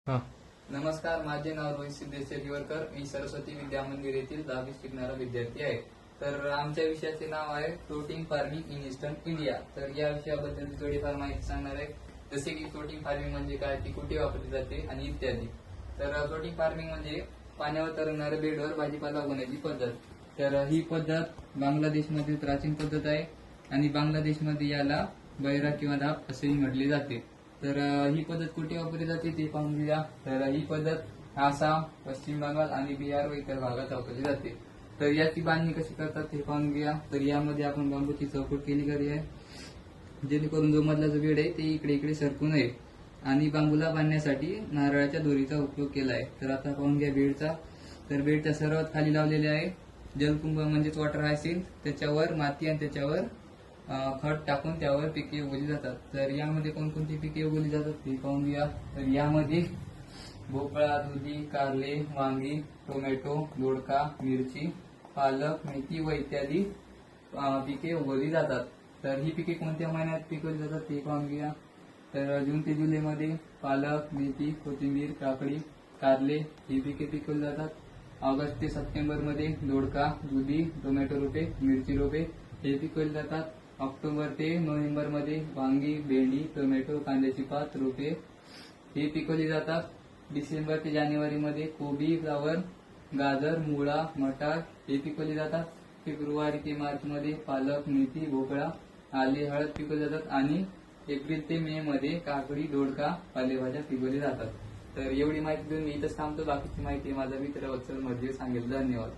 हा. नमस्कार, माझे नाव रोहित सिद्धेश दिवरकर. मी सरस्वती विद्या मंदिर येथील 10वी शिकणारा विद्यार्थी आहे. तर आमच्या विषयाचे नाव आहे floating farming in eastern India. तर या विषयाबद्दल थोडीफार माहिती सांगणार आहे. जसे की फ्लोटिंग फार्मिंग म्हणजे काय, ती कुठे वापरली जाते आणि इत्यादी. तर फ्लोटिंग फार्मिंग म्हणजे पाण्यावर तरंगणाऱ्या बेडवर भाजीपाला उगवण्याची पद्धत. तर ही पद्धत बांगलादेशमधील प्राचीन पद्धत आहे आणि बांगलादेशमध्ये याला बैरा किंवा धाप असेही म्हटले जाते. तर ही पद्धत कुठे वापरली जाते ते पाहून घेऊया. तर ही पद्धत आसाम, पश्चिम बंगाल आणि बिहार व इतर भागात वापरली जाते. तर याची बांधणी कशी करतात ते पाहून घेऊया. तर यामध्ये आपण बांबूची चौकट केली आहे, जेणेकरून जो मधला जो बेड आहे ते इकडे इकडे सरकू नये, आणि बांबूला बांधण्यासाठी नारळाच्या दोरीचा उपयोग केला आहे. तर आता पाहून घ्या बेडचा. तर बेडच्या सर्वात खाली लावलेले आहे जलकुंभ म्हणजेच वॉटर हायसिंथ. त्याच्यावर माती आणि त्याच्यावर खत टाकून त्यावर पिके उगवली जातात. तर यामध्ये कोणकोणती पिके उगवली जातात ते पाहून घ्या. तर यामध्ये भोपळा, दुधी, कारले, वांगी, टोमॅटो, दोडका, मिरची, पालक, मेथी व इत्यादी पिके उगवली जातात. तर ही पिके कोणत्या महिन्यात पिकवली जातात ते पाहून घ्या. तर जून ते जुलैमध्ये पालक, मेथी, कोथिंबीर, काकडी, कारले ही पिके पिकवली जातात. ऑगस्ट ते सप्टेंबर मध्ये दोडका, दुधी, टोमॅटो रोपे, मिरची रोपे हे पिकवली जातात. ऑक्टोबर ते नोव्हेंबर मध्ये वांगी, भेंडी, टोमॅटो, कांद्याची पात रोपे हे पिकवली जातात. डिसेंबर ते जानेवारी मध्ये कोबी, फ्लावर, गाजर, मुळा, मटार हे पिकवली जातात. फेब्रुवारी ते मार्च मध्ये पालक, मेथी, भोपळा, आले, हळद पिकवली जातात. आणि एप्रिल ते मे मध्ये काकडी, दोडका, पालेभाज्या पिकवली जातात. तर एवढी माहिती देऊन मी इथंच थांबतो. बाकीची माहिती माझा मित्र वत्सल मध्ये सांगेल. धन्यवाद.